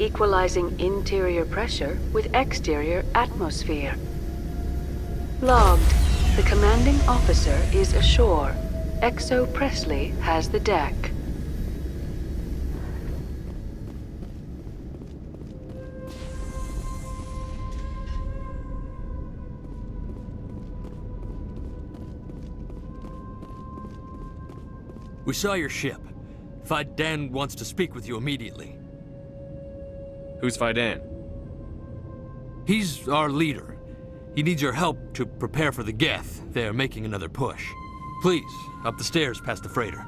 Equalizing interior pressure with exterior atmosphere. Logged. The commanding officer is ashore. XO Presley has the deck. We saw your ship. Faidan wants to speak with you immediately. Who's Faidan? He's our leader. He needs your help to prepare for the Geth. They're making another push. Please, up the stairs past the freighter.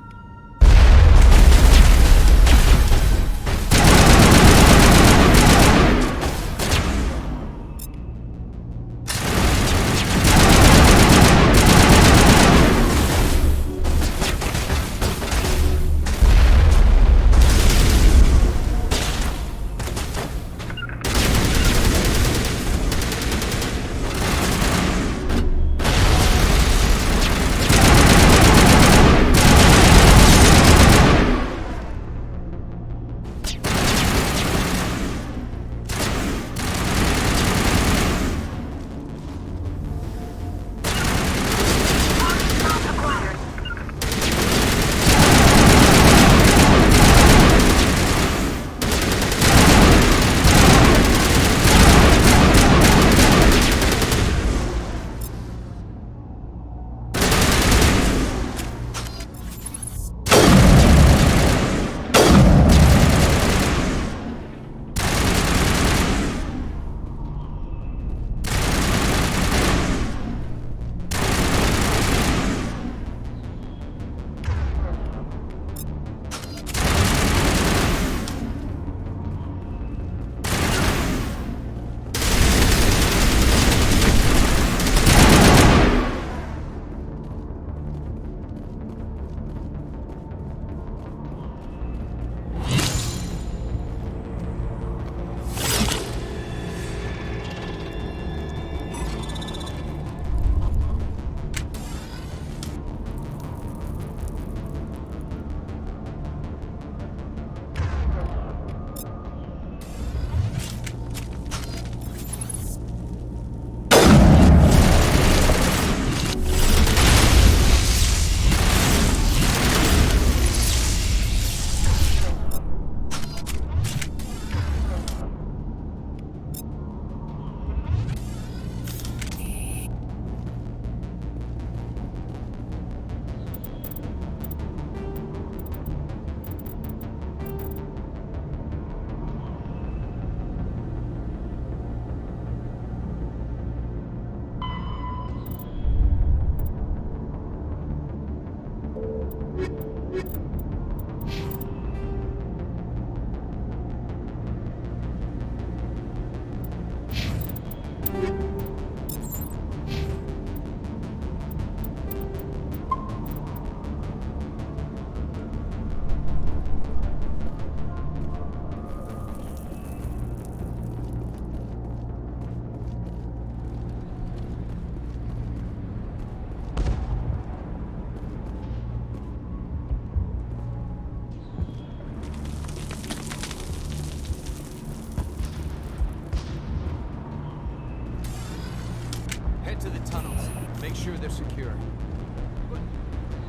to the tunnels. Make sure they're secure.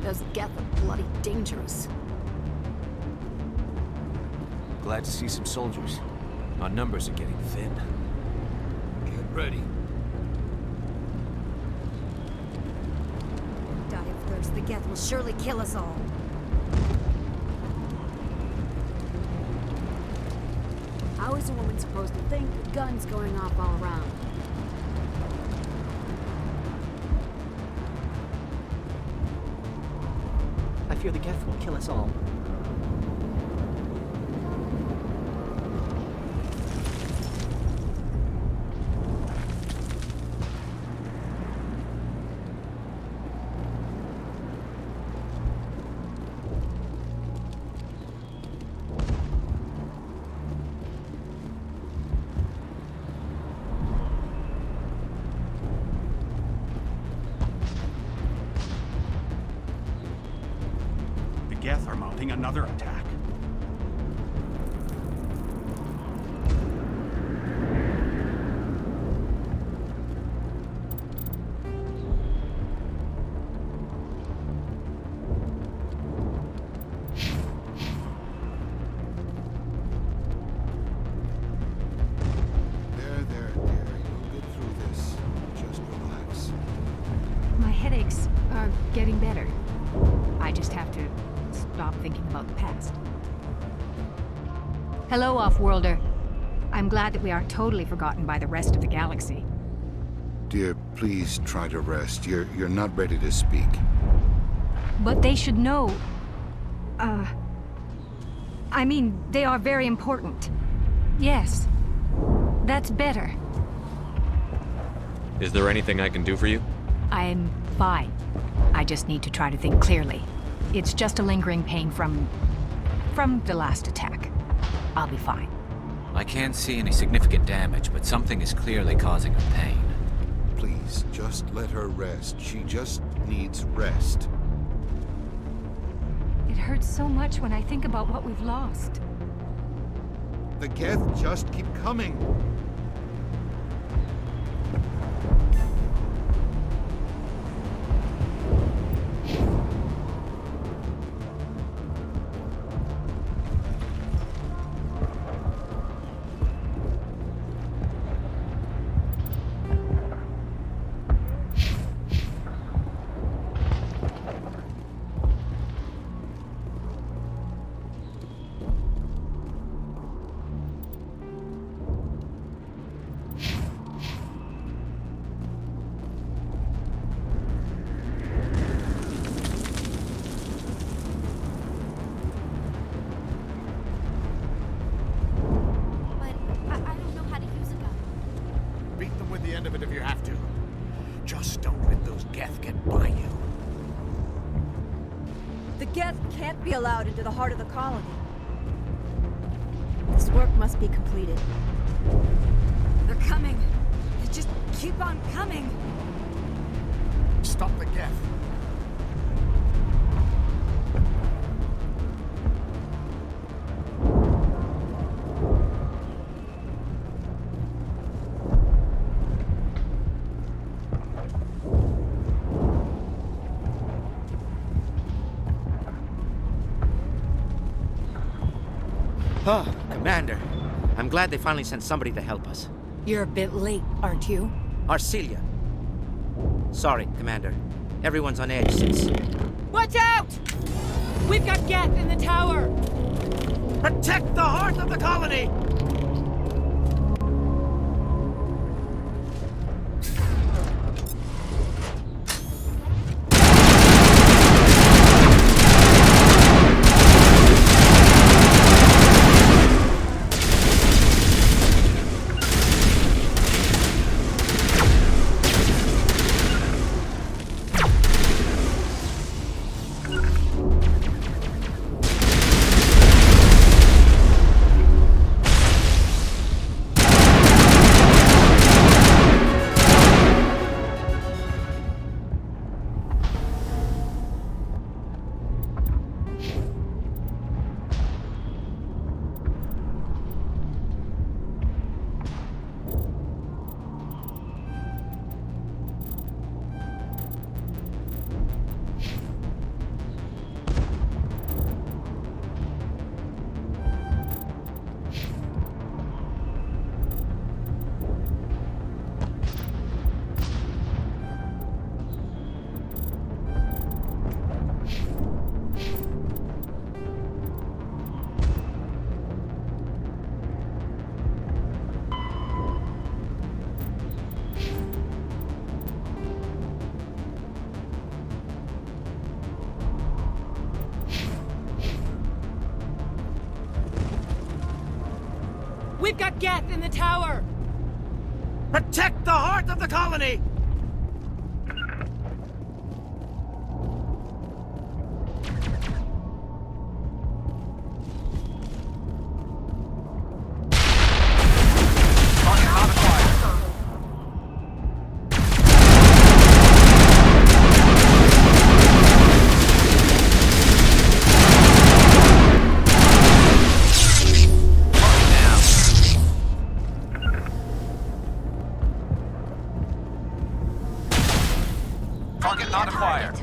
Those Geth are bloody dangerous. Glad to see some soldiers. Our numbers are getting thin. Get ready. Die of thirst, the Geth will surely kill us all. How is a woman supposed to think with guns going off all around? I fear the Geth will kill us all. The Geth are mounting another attack. There, dear. You'll get through this. Just relax. My headaches are getting better. I just have to stop thinking about the past. Hello, Off-Worlder. I'm glad that we aren't totally forgotten by the rest of the galaxy. Dear, please try to rest. You're not ready to speak. But they should know... I mean, they are very important. Yes. That's better. Is there anything I can do for you? I'm fine. I just need to try to think clearly. It's just a lingering pain from the last attack. I'll be fine. I can't see any significant damage, but something is clearly causing her pain. Please, just let her rest. She just needs rest. It hurts so much when I think about what we've lost. The Geth just keep coming. But I don't know how to use a gun. Beat them with the end of it if you have to. Just don't let those Geth get by you. The Geth can't be allowed into the heart of the colony. This work must be completed. They're coming. They just keep on coming. Stop the Geth. Oh, Commander. I'm glad they finally sent somebody to help us. You're a bit late, aren't you? Arcelia. Sorry, Commander. Everyone's on edge since... Watch out! We've got Geth in the tower! Protect the heart of the colony! We've got Geth in the tower! Protect the heart of the colony! Target not acquired.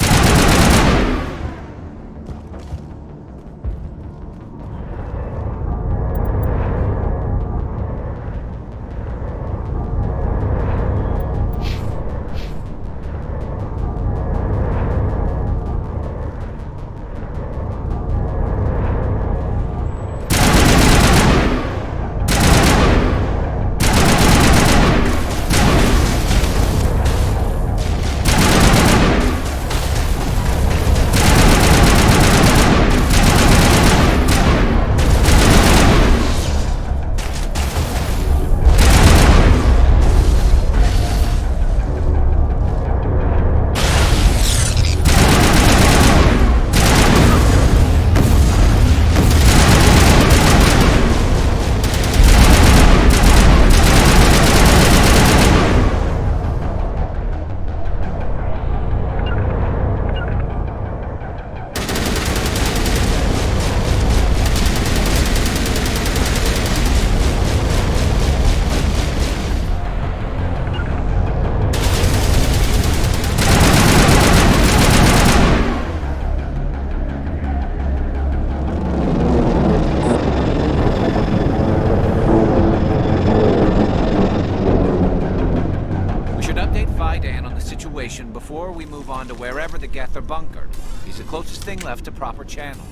Before we move on to wherever the Geth are bunkered. He's the closest thing left to proper channels.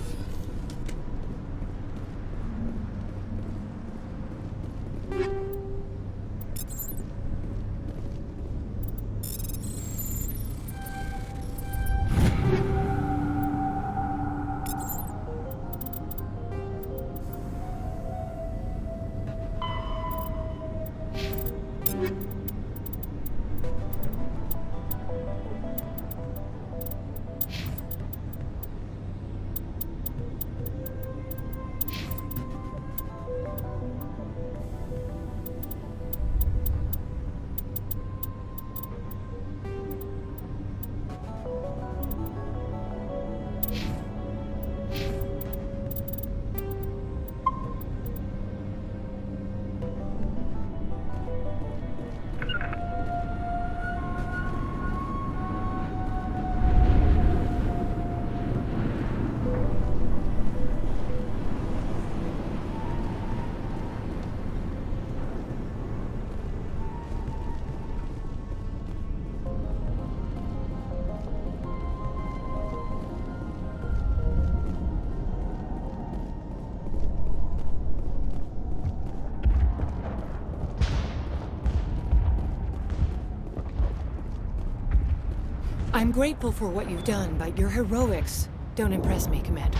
I'm grateful for what you've done, but your heroics don't impress me, Commander.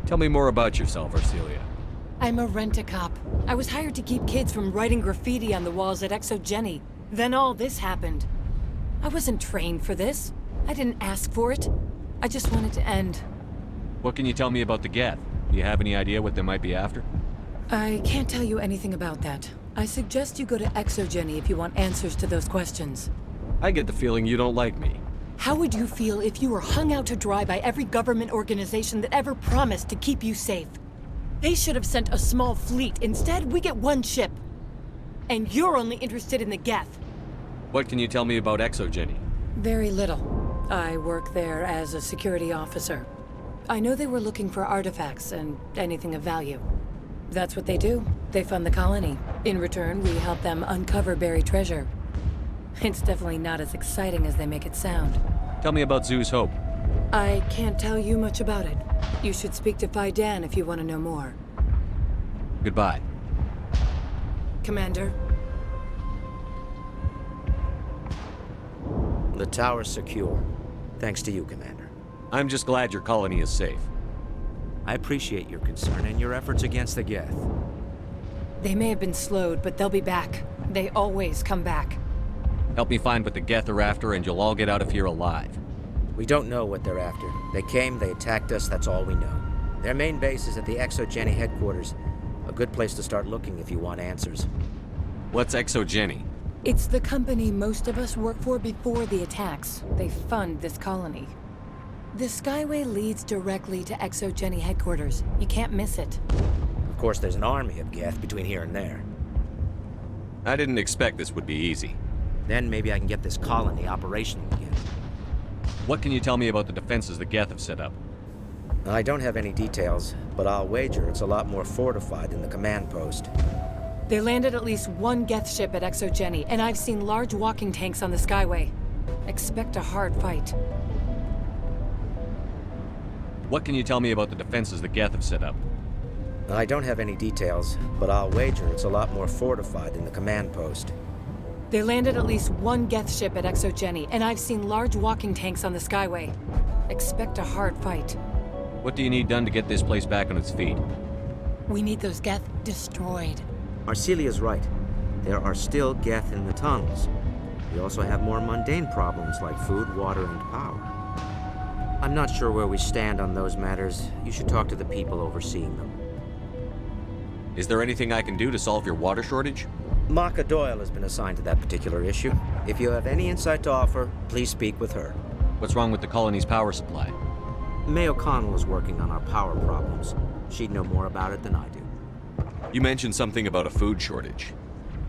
Tell me more about yourself, Arcelia. I'm a rent-a-cop. I was hired to keep kids from writing graffiti on the walls at Exogeny. Then all this happened. I wasn't trained for this. I didn't ask for it. I just wanted to end. What can you tell me about the Geth? Do you have any idea what they might be after? I can't tell you anything about that. I suggest you go to Exogeny if you want answers to those questions. I get the feeling you don't like me. How would you feel if you were hung out to dry by every government organization that ever promised to keep you safe? They should have sent a small fleet. Instead, we get one ship. And you're only interested in the Geth. What can you tell me about Exogeny? Very little. I work there as a security officer. I know they were looking for artifacts and anything of value. That's what they do. They fund the colony. In return, we help them uncover buried treasure. It's definitely not as exciting as they make it sound. Tell me about Zoo's Hope. I can't tell you much about it. You should speak to Phi Dan if you want to know more. Goodbye. Commander. The tower's secure. Thanks to you, Commander. I'm just glad your colony is safe. I appreciate your concern and your efforts against the Geth. They may have been slowed, but they'll be back. They always come back. Help me find what the Geth are after, and you'll all get out of here alive. We don't know what they're after. They came, they attacked us, that's all we know. Their main base is at the ExoGeni headquarters. A good place to start looking if you want answers. What's ExoGeni? It's the company most of us work for before the attacks. They fund this colony. The Skyway leads directly to ExoGeni headquarters. You can't miss it. Of course, there's an army of Geth between here and there. I didn't expect this would be easy. Then maybe I can get this colony operational again. What can you tell me about the defenses the Geth have set up? I don't have any details, but I'll wager it's a lot more fortified than the command post. They landed at least one Geth ship at ExoGeni, and I've seen large walking tanks on the Skyway. Expect a hard fight. What can you tell me about the defenses the Geth have set up? I don't have any details, but I'll wager it's a lot more fortified than the command post. They landed at least one Geth ship at ExoGeni, and I've seen large walking tanks on the Skyway. Expect a hard fight. What do you need done to get this place back on its feet? We need those Geth destroyed. Arcelia's right. There are still Geth in the tunnels. We also have more mundane problems like food, water, and power. I'm not sure where we stand on those matters. You should talk to the people overseeing them. Is there anything I can do to solve your water shortage? Maka Doyle has been assigned to that particular issue. If you have any insight to offer, please speak with her. What's wrong with the colony's power supply? May O'Connell is working on our power problems. She'd know more about it than I do. You mentioned something about a food shortage.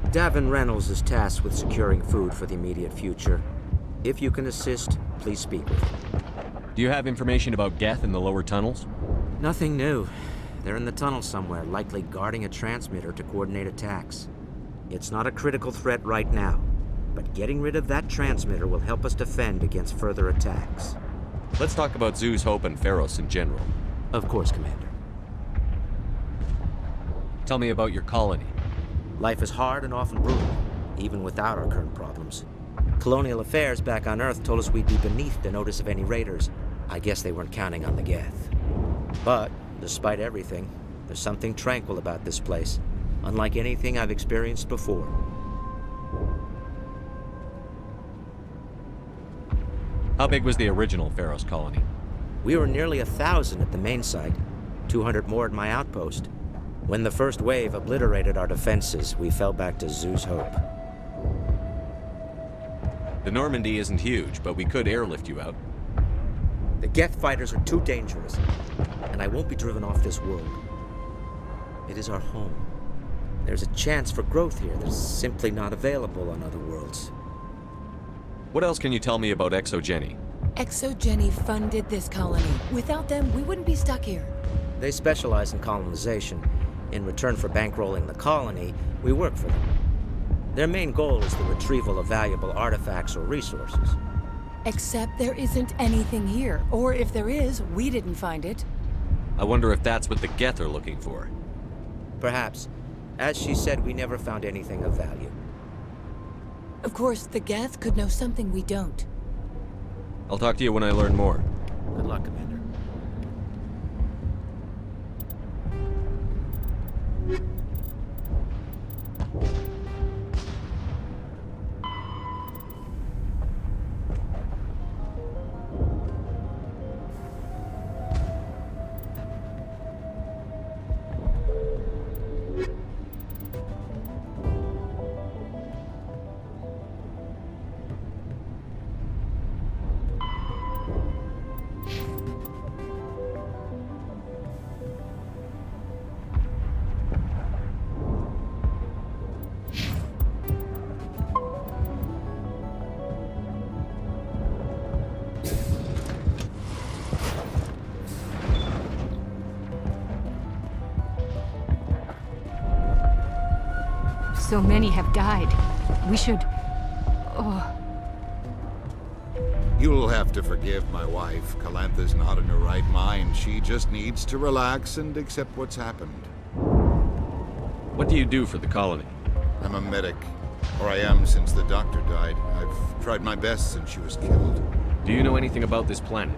Davin Reynolds is tasked with securing food for the immediate future. If you can assist, please speak with him. Do you have information about Geth in the lower tunnels? Nothing new. They're in the tunnel somewhere, likely guarding a transmitter to coordinate attacks. It's not a critical threat right now, but getting rid of that transmitter will help us defend against further attacks. Let's talk about Zoo's Hope and Feros in general. Of course, Commander. Tell me about your colony. Life is hard and often brutal, even without our current problems. Colonial affairs back on Earth told us we'd be beneath the notice of any raiders. I guess they weren't counting on the Geth. But, despite everything, there's something tranquil about this place, unlike anything I've experienced before. How big was the original Feros colony? We were nearly 1,000 at the main site, 200 more at my outpost. When the first wave obliterated our defenses, we fell back to Zoo's Hope. The Normandy isn't huge, but we could airlift you out. The Geth fighters are too dangerous, and I won't be driven off this world. It is our home. There's a chance for growth here that's simply not available on other worlds. What else can you tell me about ExoGeni? ExoGeni funded this colony. Without them, we wouldn't be stuck here. They specialize in colonization. In return for bankrolling the colony, we work for them. Their main goal is the retrieval of valuable artifacts or resources. Except there isn't anything here. Or if there is, we didn't find it. I wonder if that's what the Geth are looking for. Perhaps. As she said, we never found anything of value. Of course, the Geth could know something we don't. I'll talk to you when I learn more. Good luck, Commander. So many have died. We should... Oh, You'll have to forgive my wife. Calantha's not in her right mind. She just needs to relax and accept what's happened. What do you do for the colony? I'm a medic. Or I am since the doctor died. I've tried my best since she was killed. Do you know anything about this planet?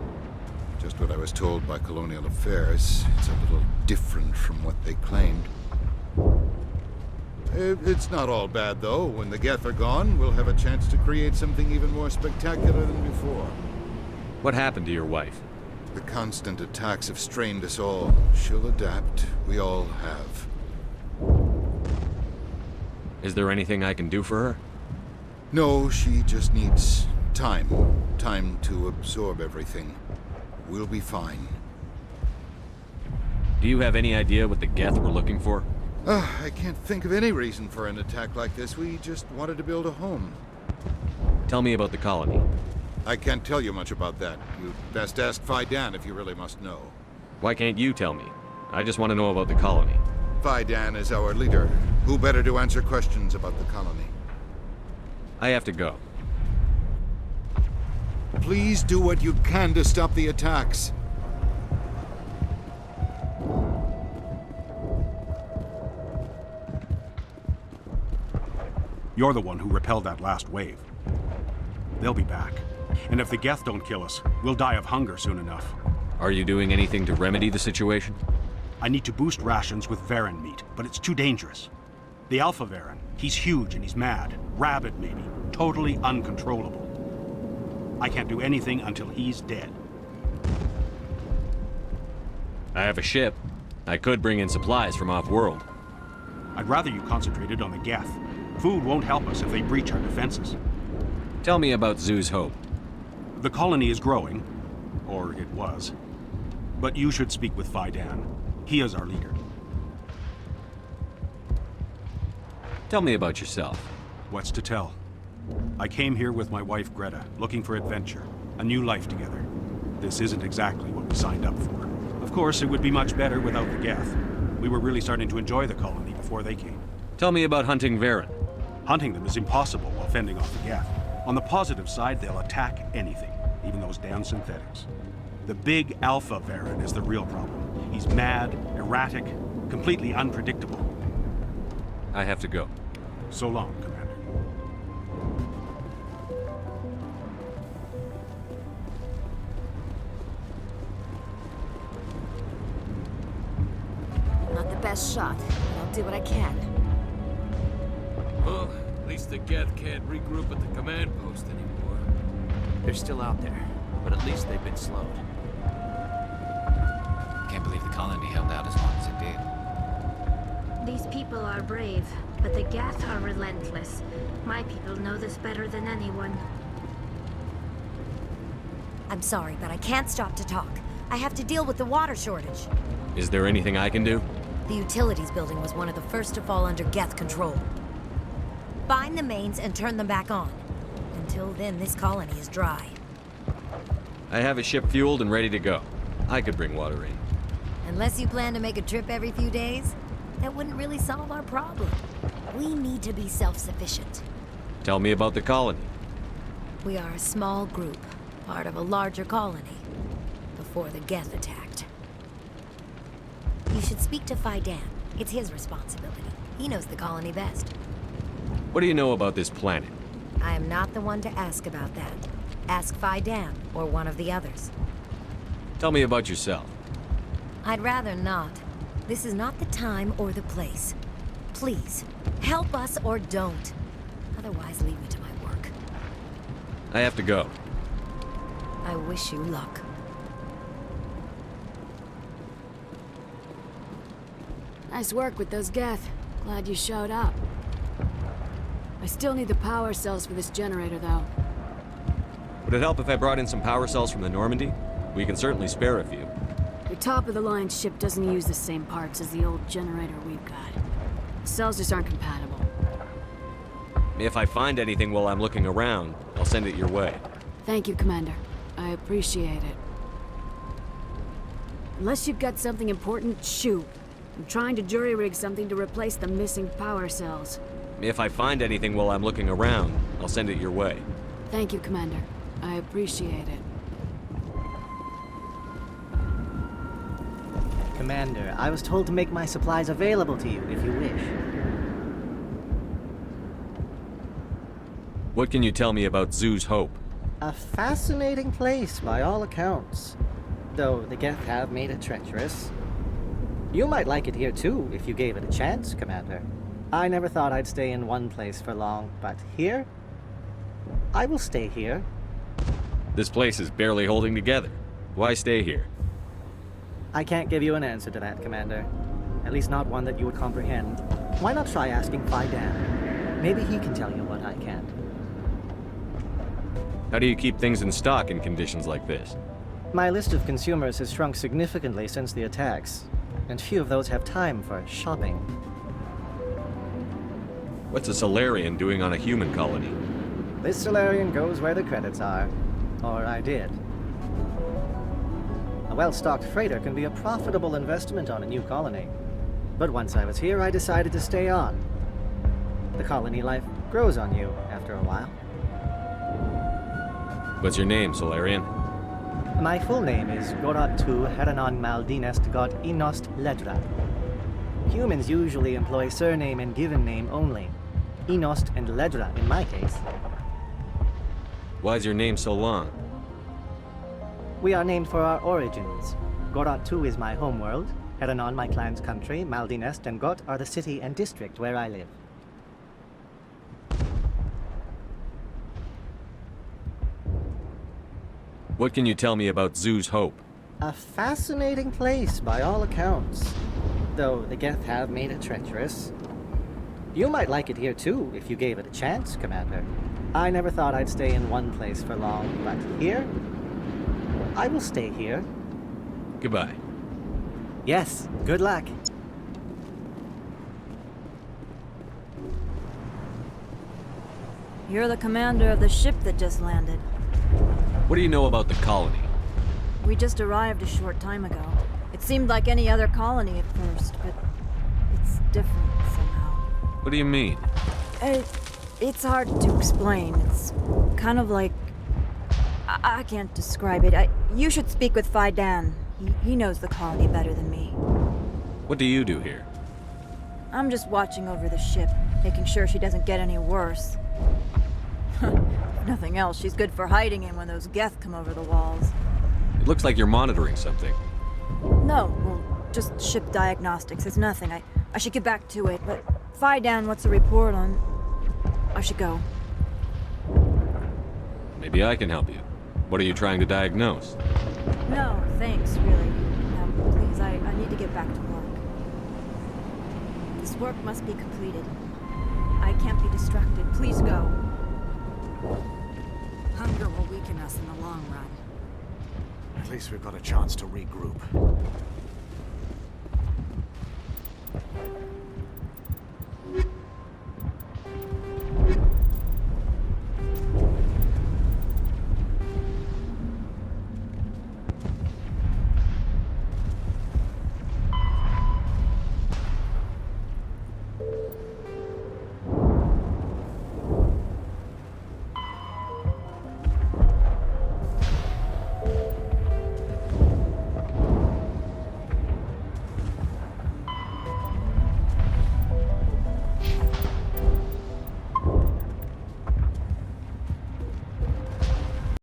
Just what I was told by Colonial Affairs. It's a little different from what they claimed. It's not all bad, though. When the Geth are gone, we'll have a chance to create something even more spectacular than before. What happened to your wife? The constant attacks have strained us all. She'll adapt. We all have. Is there anything I can do for her? No, she just needs time. Time to absorb everything. We'll be fine. Do you have any idea what the Geth were looking for? I can't think of any reason for an attack like this. We just wanted to build a home. Tell me about the colony. I can't tell you much about that. You'd best ask Fidan if you really must know. Why can't you tell me? I just want to know about the colony. Fidan is our leader. Who better to answer questions about the colony? I have to go. Please do what you can to stop the attacks. You're the one who repelled that last wave. They'll be back. And if the Geth don't kill us, we'll die of hunger soon enough. Are you doing anything to remedy the situation? I need to boost rations with Varen meat, but it's too dangerous. The Alpha Varen, he's huge and he's mad. Rabid, maybe. Totally uncontrollable. I can't do anything until he's dead. I have a ship. I could bring in supplies from off-world. I'd rather you concentrated on the Geth. Food won't help us if they breach our defenses. Tell me about Zoo's Hope. The colony is growing. Or it was. But you should speak with Fidan. He is our leader. Tell me about yourself. What's to tell? I came here with my wife Greta, looking for adventure. A new life together. This isn't exactly what we signed up for. Of course, it would be much better without the Geth. We were really starting to enjoy the colony before they came. Tell me about hunting Varen. Hunting them is impossible while fending off the Geth. On the positive side, they'll attack anything, even those damn synthetics. The big Alpha Varen is the real problem. He's mad, erratic, completely unpredictable. I have to go. So long, Commander. Not the best shot, but I'll do what I can. Well, at least the Geth can't regroup at the command post anymore. They're still out there, but at least they've been slowed. Can't believe the colony held out as long as it did. These people are brave, but the Geth are relentless. My people know this better than anyone. I'm sorry, but I can't stop to talk. I have to deal with the water shortage. Is there anything I can do? The utilities building was one of the first to fall under Geth control. Find the mains and turn them back on. Until then, this colony is dry. I have a ship fueled and ready to go. I could bring water in. Unless you plan to make a trip every few days, that wouldn't really solve our problem. We need to be self-sufficient. Tell me about the colony. We are a small group, part of a larger colony, before the Geth attacked. You should speak to Fidan. It's his responsibility. He knows the colony best. What do you know about this planet? I am not the one to ask about that. Ask Fidan or one of the others. Tell me about yourself. I'd rather not. This is not the time or the place. Please, help us or don't. Otherwise, leave me to my work. I have to go. I wish you luck. Nice work with those Geth. Glad you showed up. I still need the power cells for this generator, though. Would it help if I brought in some power cells from the Normandy? We can certainly spare a few. Your top-of-the-line ship doesn't use the same parts as the old generator we've got. The cells just aren't compatible. If I find anything while I'm looking around, I'll send it your way. Thank you, Commander. I appreciate it. Unless you've got something important, shoot. I'm trying to jury-rig something to replace the missing power cells. If I find anything while I'm looking around, I'll send it your way. Thank you, Commander. I appreciate it. Commander, I was told to make my supplies available to you if you wish. What can you tell me about Zoo's Hope? A fascinating place by all accounts. though the Geth have made it treacherous. You might like it here too, if you gave it a chance, Commander. I never thought I'd stay in one place for long, but here? I will stay here. This place is barely holding together. Why stay here? I can't give you an answer to that, Commander. At least not one that you would comprehend. Why not try asking Fidan? Maybe he can tell you what I can't. How do you keep things in stock in conditions like this? My list of consumers has shrunk significantly since the attacks, and few of those have time for shopping. What's a Solarian doing on a human colony? This Solarian goes where the credits are. Or I did. A well-stocked freighter can be a profitable investment on a new colony. But once I was here, I decided to stay on. The colony life grows on you after a while. What's your name, Solarian? My full name is Goratu Heranon Maldinest God Inost Ledra. Humans usually employ surname and given name only. Inost and Ledra in my case. Why's your name so long? We are named for our origins. Goratu is my homeworld, Heranon my clan's country, Maldinest and Got are the city and district where I live. What can you tell me about Zoo's Hope? A fascinating place by all accounts. Though the Geth have made it treacherous. You might like it here too, if you gave it a chance, Commander. I never thought I'd stay in one place for long, but here? I will stay here. Goodbye. Yes, good luck. You're the commander of the ship that just landed. What do you know about the colony? We just arrived a short time ago. It seemed like any other colony at first, but it's different somehow. What do you mean? It's hard to explain. It's kind of like... I can't describe it. You should speak with Fidan. He knows the colony better than me. What do you do here? I'm just watching over the ship, making sure she doesn't get any worse. If nothing else, she's good for hiding in when those Geth come over the walls. It looks like you're monitoring something. No, well, just ship diagnostics. It's nothing. I should get back to it, but Fidan wants a report on... I should go. Maybe I can help you. What are you trying to diagnose? No, thanks, really. Now, please, I need to get back to work. This work must be completed. I can't be distracted. Please go. Hunger will weaken us in the long run. At least we've got a chance to regroup.